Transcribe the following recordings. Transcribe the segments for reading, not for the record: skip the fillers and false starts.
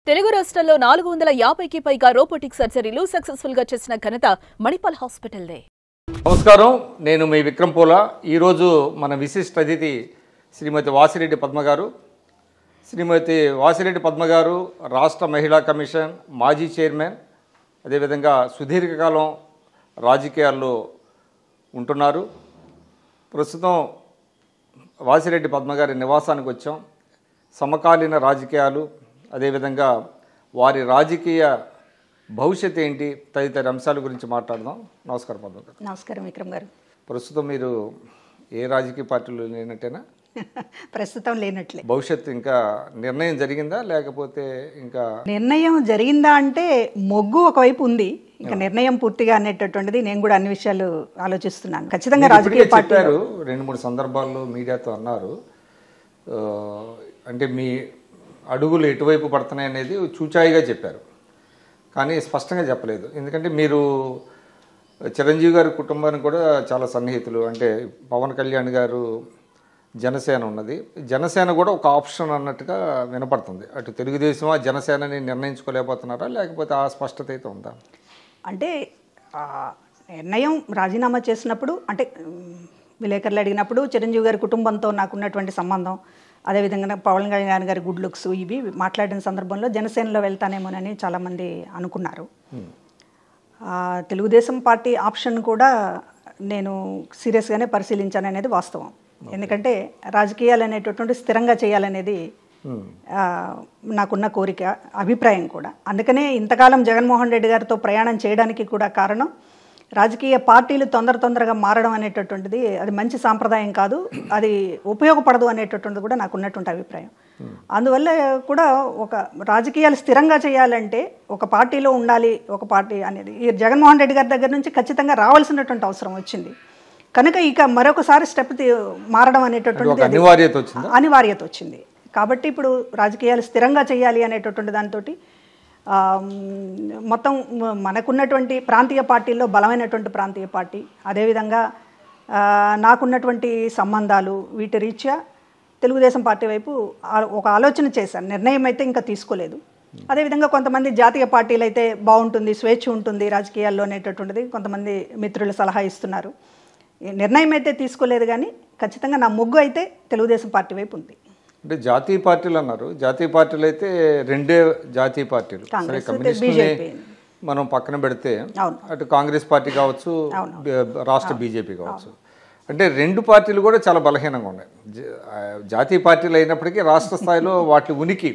తెలుగు రాష్ట్రాల్లో 450కి పైగా రోబోటిక్ సర్జరీలు సక్సెస్ఫుల్ గా చేసిన ఘనత మణిపాల్ హాస్పిటల్దే. నమస్కారం, నేను మీ విక్రమ్ పోలా. ఈరోజు మన విశిష్ట అతిథి శ్రీమతి వాసిరెడ్డి పద్మ గారు. శ్రీమతి వాసిరెడ్డి పద్మ గారు రాష్ట్ర మహిళా కమిషన్ మాజీ చైర్మన్, అదేవిధంగా సుదీర్ఘకాలం రాజకీయాల్లో ఉంటున్నారు. ప్రస్తుతం వాసిరెడ్డి పద్మ గారి నివాసానికి వచ్చాం. సమకాలీన రాజకీయాలు, అదేవిధంగా వారి రాజకీయ భవిష్యత్ ఏంటి తదితర అంశాల గురించి మాట్లాడదాం. నమస్కారం పద్మ గారు. నమస్కారం విక్రమ్ గారు. ప్రస్తుతం మీరు ఏ రాజకీయ పార్టీలు లేనట్టేనా? ప్రస్తుతం లేనట్లే. భవిష్యత్తు ఇంకా నిర్ణయం జరిగిందా, లేకపోతే ఇంకా నిర్ణయం జరిగిందా అంటే మొగ్గు ఒకవైపు ఉంది, ఇంకా నిర్ణయం పూర్తిగా అనేటటువంటిది నేను కూడా అన్ని విషయాలు ఆలోచిస్తున్నాను. ఖచ్చితంగా రాజకీయ పార్టీ చెప్పారు, 2-3 సందర్భాల్లో మీడియాతో అన్నారు, అంటే మీ అడుగులు ఎటువైపు పడుతున్నాయి అనేది చూచాయిగా చెప్పారు, కానీ స్పష్టంగా చెప్పలేదు. ఎందుకంటే మీరు చిరంజీవి గారి కుటుంబానికి కూడా చాలా సన్నిహితులు. అంటే పవన్ కళ్యాణ్ గారు జనసేన ఉన్నది, జనసేన కూడా ఒక ఆప్షన్ అన్నట్టుగా వినపడుతుంది. అటు తెలుగుదేశం జనసేనని నిర్ణయించుకోలేకపోతున్నారా, లేకపోతే ఆ స్పష్టత అయితే ఉందా? అంటే నిర్ణయం రాజీనామా చేసినప్పుడు, అంటే విలేకరులు అడిగినప్పుడు చిరంజీవి గారి కుటుంబంతో నాకున్నటువంటి సంబంధం, అదేవిధంగా పవన్ కళ్యాణ్ గారి గుడ్ లుక్స్ ఇవి మాట్లాడిన సందర్భంలో జనసేనలో వెళ్తానేమోనని చాలామంది అనుకున్నారు. తెలుగుదేశం పార్టీ ఆప్షన్ కూడా నేను సీరియస్గానే పరిశీలించాను అనేది వాస్తవం. ఎందుకంటే రాజకీయాలు అనేటటువంటి స్థిరంగా చేయాలనేది నాకున్న కోరిక, అభిప్రాయం కూడా. అందుకనే ఇంతకాలం జగన్మోహన్ రెడ్డి గారితో ప్రయాణం చేయడానికి కూడా కారణం, రాజకీయ పార్టీలు తొందరగా మారడం అనేటటువంటిది అది మంచి సాంప్రదాయం కాదు, అది ఉపయోగపడదు అనేటటువంటిది కూడా నాకు ఉన్నటువంటి అభిప్రాయం. అందువల్ల కూడా ఒక రాజకీయాలు స్థిరంగా చేయాలంటే ఒక పార్టీలో ఉండాలి, ఒక పార్టీ అనేది ఈ జగన్మోహన్ రెడ్డి గారి దగ్గర నుంచి ఖచ్చితంగా రావాల్సినటువంటి అవసరం వచ్చింది. కనుక ఇక మరొకసారి స్టెప్ మారడం అనేటటువంటిది అనివార్యత వచ్చింది. కాబట్టి ఇప్పుడు రాజకీయాలు స్థిరంగా చేయాలి అనేటటువంటి దాంతో మొత్తం మనకున్నటువంటి ప్రాంతీయ పార్టీల్లో బలమైనటువంటి ప్రాంతీయ పార్టీ, అదేవిధంగా నాకున్నటువంటి సంబంధాలు, వీటి రీత్యా తెలుగుదేశం పార్టీ వైపు ఒక ఆలోచన చేశాను. నిర్ణయం అయితే ఇంకా తీసుకోలేదు. అదేవిధంగా కొంతమంది జాతీయ పార్టీలు అయితే బాగుంటుంది, స్వేచ్ఛ ఉంటుంది రాజకీయాల్లో అనేటటువంటిది కొంతమంది మిత్రులు సలహా ఇస్తున్నారు. నిర్ణయం అయితే తీసుకోలేదు, కానీ ఖచ్చితంగా నా మొగ్గు అయితే తెలుగుదేశం పార్టీ వైపు ఉంది. అంటే జాతీయ పార్టీలు అన్నారు, జాతీయ పార్టీలు అయితే 2 జాతీయ పార్టీలు, సరే కమ్యూనిస్ట్ మనం పక్కన పెడితే అటు కాంగ్రెస్ పార్టీ కావచ్చు, రాష్ట్ర బీజేపీ కావచ్చు, అంటే 2 పార్టీలు కూడా చాలా బలహీనంగా ఉన్నాయి. జాతీయ పార్టీలు అయినప్పటికీ రాష్ట్ర స్థాయిలో వాటి ఉనికి,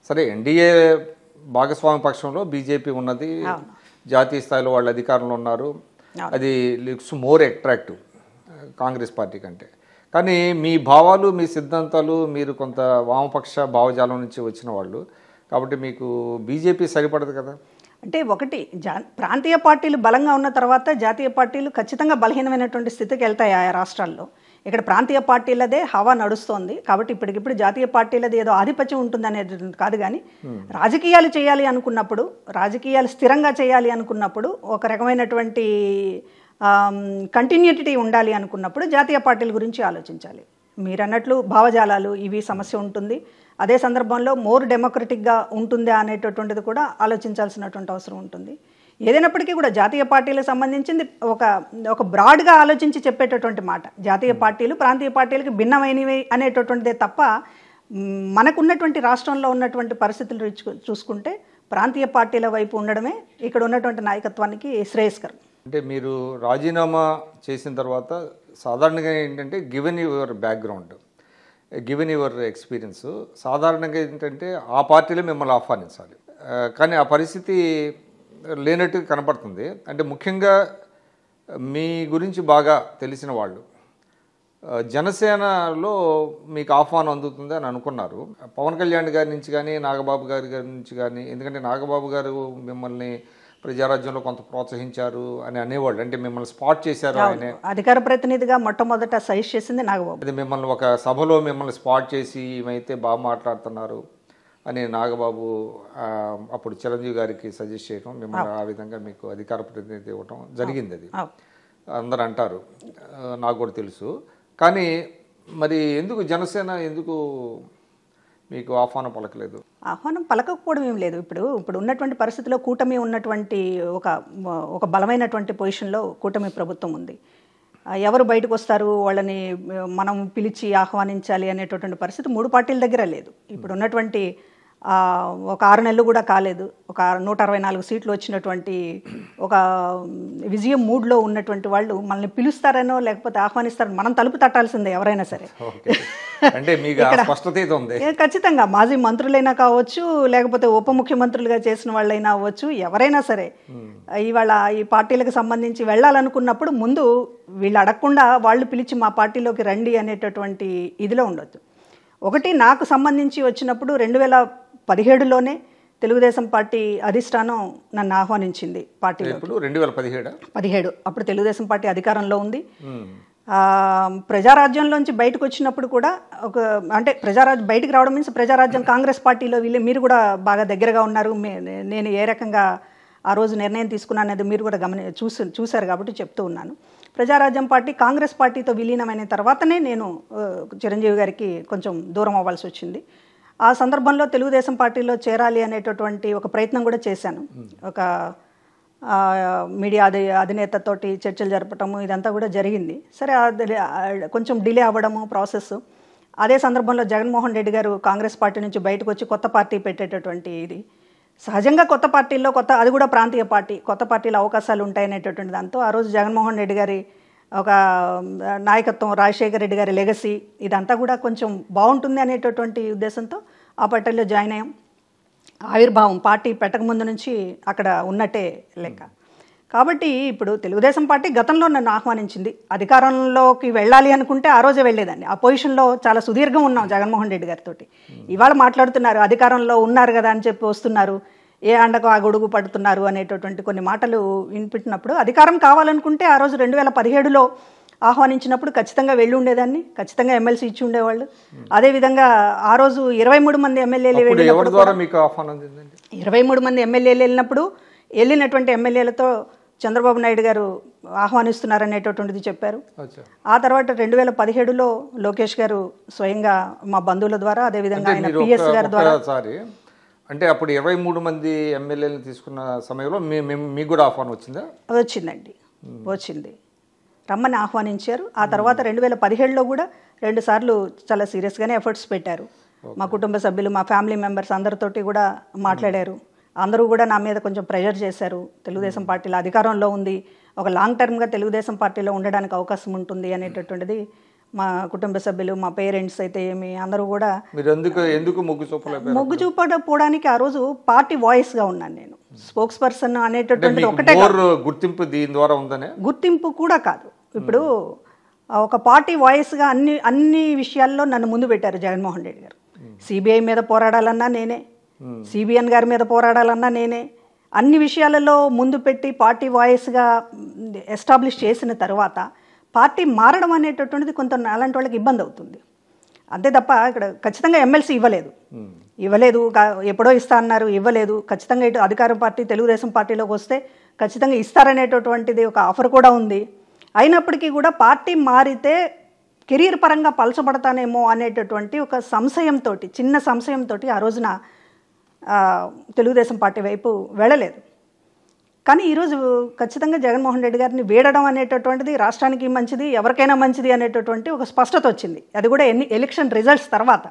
సరే ఎన్డీఏ భాగస్వామ్య పక్షంలో బీజేపీ ఉన్నది, జాతీయ స్థాయిలో వాళ్ళు అధికారంలో ఉన్నారు, అది looks more attractive Congress party కంటే. కానీ మీ భావాలు, మీ సిద్ధాంతాలు, మీరు కొంత వామపక్ష భావజాలం నుంచి వచ్చిన వాళ్ళు కాబట్టి మీకు బీజేపీ సరిపడదు కదా. అంటే ఒకటి ప్రాంతీయ పార్టీలు బలంగా ఉన్న తర్వాత జాతీయ పార్టీలు ఖచ్చితంగా బలహీనమైనటువంటి స్థితికి వెళ్తాయి ఆయా రాష్ట్రాల్లో. ఇక్కడ ప్రాంతీయ పార్టీలదే హవా నడుస్తోంది కాబట్టి ఇప్పటికిప్పుడు జాతీయ పార్టీలది ఏదో ఆధిపత్యం ఉంటుంది అనేది కాదు. కానీ రాజకీయాలు చేయాలి అనుకున్నప్పుడు, రాజకీయాలు స్థిరంగా చేయాలి అనుకున్నప్పుడు, ఒక రకమైనటువంటి కంటిన్యూటీ ఉండాలి అనుకున్నప్పుడు జాతీయ పార్టీల గురించి ఆలోచించాలి. మీరు అన్నట్లు భావజాలాలు ఇవి సమస్య ఉంటుంది. అదే సందర్భంలో మోర్ డెమోక్రటిక్గా ఉంటుందా అనేటటువంటిది కూడా ఆలోచించాల్సినటువంటి అవసరం ఉంటుంది. ఏదైనప్పటికీ కూడా జాతీయ పార్టీలకు సంబంధించింది ఒక బ్రాడ్గా ఆలోచించి చెప్పేటటువంటి మాట. జాతీయ పార్టీలు ప్రాంతీయ పార్టీలకు భిన్నమైనవి అనేటటువంటిదే తప్ప, మనకున్నటువంటి రాష్ట్రంలో ఉన్నటువంటి పరిస్థితులు చూసుకుంటే ప్రాంతీయ పార్టీల వైపు ఉండడమే ఇక్కడ ఉన్నటువంటి నాయకత్వానికి శ్రేయస్కరం. అంటే మీరు రాజీనామా చేసిన తర్వాత సాధారణంగా ఏంటంటే, given your background, given your experience, సాధారణంగా ఏంటంటే ఆ పార్టీలో మిమ్మల్ని ఆహ్వానించాలి, కానీ ఆ పరిస్థితి లేనట్టు కనపడుతుంది. అంటే ముఖ్యంగా మీ గురించి బాగా తెలిసిన వాళ్ళు జనసేనలో మీకు ఆహ్వానం అందుతుంది అని అనుకున్నారు. పవన్ కళ్యాణ్ గారి నుంచి కానీ, నాగబాబు గారి నుంచి కానీ, ఎందుకంటే నాగబాబు గారు మిమ్మల్ని ప్రజారాజ్యంలో కొంత ప్రోత్సహించారు అని అనేవాళ్ళు, అంటే మిమ్మల్ని స్పాట్ చేశారు. ఆయన అధికార ప్రతినిధిగా మొట్టమొదట సజెస్ట్ చేసింది నాగబాబు. అది మిమ్మల్ని ఒక సభలో మిమ్మల్ని స్పాట్ చేసి ఈమైతే బాగా మాట్లాడుతున్నారు అని నాగబాబు అప్పుడు చిరంజీవి గారికి సజెస్ట్ చేయడం, మిమ్మల్ని ఆ విధంగా మీకు అధికార ప్రతినిధి ఇవ్వటం జరిగింది. అది అందరు అంటారు, నాకు కూడా తెలుసు. కానీ మరి ఎందుకు జనసేన ఎందుకు మీకు ఆహ్వానం పలకలేదు? ఆహ్వానం పలకపోవడం ఏం లేదు. ఇప్పుడు ఉన్నటువంటి పరిస్థితిలో కూటమి ఉన్నటువంటి ఒక బలమైనటువంటి పొజిషన్లో కూటమి ప్రభుత్వం ఉంది. ఎవరు బయటకు వస్తారు, వాళ్ళని మనం పిలిచి ఆహ్వానించాలి అనేటటువంటి పరిస్థితి 3 పార్టీల దగ్గర లేదు. ఇప్పుడు ఉన్నటువంటి ఒక 6 నెలలు కూడా కాలేదు, ఒక 164 సీట్లు వచ్చినటువంటి ఒక విజయం మూడ్లో ఉన్నటువంటి వాళ్ళు మనల్ని పిలుస్తారనో లేకపోతే ఆహ్వానిస్తారనో మనం తలుపు తట్టాల్సిందే ఎవరైనా సరే. అంటే మీకు స్పష్టత ఉంది. ఖచ్చితంగా మాజీ మంత్రులైనా కావచ్చు, లేకపోతే ఉప ముఖ్యమంత్రులుగా చేసిన వాళ్ళైనా అవ్వచ్చు, ఎవరైనా సరే ఇవాళ ఈ పార్టీలకు సంబంధించి వెళ్ళాలనుకున్నప్పుడు ముందు వీళ్ళు అడగకుండా వాళ్ళు పిలిచి మా పార్టీలోకి రండి అనేటటువంటి ఇదిలో ఉండొచ్చు. ఒకటి నాకు సంబంధించి వచ్చినప్పుడు 2017లోనే తెలుగుదేశం పార్టీ అధిష్టానం నన్ను ఆహ్వానించింది పార్టీలో. 2017 అప్పుడు తెలుగుదేశం పార్టీ అధికారంలో ఉంది. ప్రజారాజ్యంలోంచి బయటకు వచ్చినప్పుడు కూడా అంటే బయటకు రావడం మీన్స్ ప్రజారాజ్యం కాంగ్రెస్ పార్టీలో మీరు కూడా బాగా దగ్గరగా ఉన్నారు. నేను ఏ రకంగా ఆ రోజు నిర్ణయం తీసుకున్నాను అనేది మీరు కూడా చూశారు కాబట్టి చెప్తూ ఉన్నాను. ప్రజారాజ్యం పార్టీ కాంగ్రెస్ పార్టీతో విలీనమైన తర్వాతనే నేను చిరంజీవి గారికి కొంచెం దూరం అవ్వాల్సి వచ్చింది. ఆ సందర్భంలో తెలుగుదేశం పార్టీలో చేరాలి అనేటటువంటి ఒక ప్రయత్నం కూడా చేశాను. ఒక మీడియా అధినేతతోటి చర్చలు జరపటము ఇదంతా కూడా జరిగింది. సరే, కొంచెం డిలే అవ్వడము ప్రాసెస్. అదే సందర్భంలో జగన్మోహన్ రెడ్డి గారు కాంగ్రెస్ పార్టీ నుంచి బయటకు వచ్చి కొత్త పార్టీ పెట్టేటటువంటి ఇది సహజంగా కొత్త పార్టీల్లో అది కూడా ప్రాంతీయ పార్టీ, కొత్త పార్టీలో అవకాశాలు ఉంటాయనేటటువంటి దాంతో ఆ రోజు జగన్మోహన్ రెడ్డి గారి ఒక నాయకత్వం, రాజశేఖర రెడ్డి గారి లెగసీ ఇదంతా కూడా కొంచెం బాగుంటుంది అనేటటువంటి ఉద్దేశంతో ఆ పార్టీలో జాయిన్ అయ్యాం. ఆవిర్భావం పార్టీ పెట్టకముందు నుంచి అక్కడ ఉన్నట్టే లెక్క. కాబట్టి ఇప్పుడు తెలుగుదేశం పార్టీ గతంలో నన్ను ఆహ్వానించింది. అధికారంలోకి వెళ్ళాలి అనుకుంటే ఆ రోజే వెళ్ళేదాన్ని. ఆ పొజిషన్లో చాలా సుదీర్ఘం ఉన్నాం జగన్మోహన్ రెడ్డి గారితో. ఇవాళ మాట్లాడుతున్నారు అధికారంలో ఉన్నారు కదా అని చెప్పి వస్తున్నారు, ఏ అండకు ఆ గొడుగు పడుతున్నారు అనేటటువంటి కొన్ని మాటలు వినిపించినప్పుడు అధికారం కావాలనుకుంటే ఆ రోజు 2017లో ఆహ్వానించినప్పుడు ఖచ్చితంగా వెళ్ళి ఉండేదాన్ని, ఖచ్చితంగా ఎమ్మెల్సీ ఇచ్చి ఉండేవాళ్ళు. అదేవిధంగా ఆ రోజు 23 మంది ఎమ్మెల్యేలు 23 మంది ఎమ్మెల్యేలు వెళ్ళినటువంటి ఎమ్మెల్యేలతో చంద్రబాబు నాయుడు గారు ఆహ్వానిస్తున్నారనేటటువంటిది చెప్పారు. ఆ తర్వాత 2017లో లోకేష్ గారు స్వయంగా మా బంధువుల ద్వారా, అదేవిధంగా ఆయన పిఎస్ గారి ద్వారా. అంటే అప్పుడు 23 మంది ఎమ్మెల్యేలు తీసుకున్న సమయంలో మీకు కూడా ఆహ్వానం వచ్చిందా? వచ్చిందండి, వచ్చింది. రమ్మని ఆహ్వానించారు. ఆ తర్వాత 2017లో కూడా 2 సార్లు చాలా సీరియస్గానే ఎఫర్ట్స్ పెట్టారు. మా కుటుంబ సభ్యులు, మా ఫ్యామిలీ మెంబర్స్ అందరితోటి కూడా మాట్లాడారు. అందరూ కూడా నా మీద కొంచెం ప్రెషర్ చేశారు. తెలుగుదేశం పార్టీలో అధికారంలో ఉంది, ఒక లాంగ్ టర్మ్గా తెలుగుదేశం పార్టీలో ఉండడానికి అవకాశం ఉంటుంది అనేటటువంటిది మా కుటుంబ సభ్యులు, మా పేరెంట్స్ అయితే ఏమి అందరూ కూడా. మొగ్గు చూపకపోవడానికి ఆ రోజు పార్టీ వాయిస్గా ఉన్నాను నేను, స్పోక్స్ పర్సన్ అనేటటువంటిది ఒకటే. గుర్తింపు దీని ద్వారా ఉందనే గుర్తింపు కూడా కాదు. ఇప్పుడు ఒక పార్టీ వాయిస్గా అన్ని విషయాల్లో నన్ను ముందు పెట్టారు జగన్మోహన్ రెడ్డి గారు. సిబిఐ మీద పోరాడాలన్నా నేనే, సిబిఎన్ గారి మీద పోరాడాలన్నా నేనే, అన్ని విషయాలలో ముందు పెట్టి పార్టీ వాయిస్గా ఎస్టాబ్లిష్ చేసిన తర్వాత పార్టీ మారడం అనేటటువంటిది కొంత అలాంటి వాళ్ళకి ఇబ్బంది అవుతుంది. అంతే తప్ప ఇక్కడ ఖచ్చితంగా ఎమ్మెల్సీ ఇవ్వలేదు, ఎప్పుడో ఇస్తా అన్నారు, ఇవ్వలేదు. ఖచ్చితంగా ఇటు అధికార పార్టీ తెలుగుదేశం పార్టీలోకి వస్తే ఖచ్చితంగా ఇస్తారనేటటువంటిది ఒక ఆఫర్ కూడా ఉంది. అయినప్పటికీ కూడా పార్టీ మారితే కెరీర్ పరంగా పలచబడతానేమో అనేటటువంటి ఒక సంశయంతో, చిన్న సంశయంతో ఆ రోజున తెలుగుదేశం పార్టీ వైపు వెళ్ళలేదు. కానీ ఈరోజు ఖచ్చితంగా జగన్మోహన్ రెడ్డి గారిని వీడడం అనేటటువంటిది రాష్ట్రానికి మంచిది, ఎవరికైనా మంచిది అనేటటువంటి ఒక స్పష్టత వచ్చింది. అది కూడా ఎలక్షన్ రిజల్ట్స్ తర్వాత.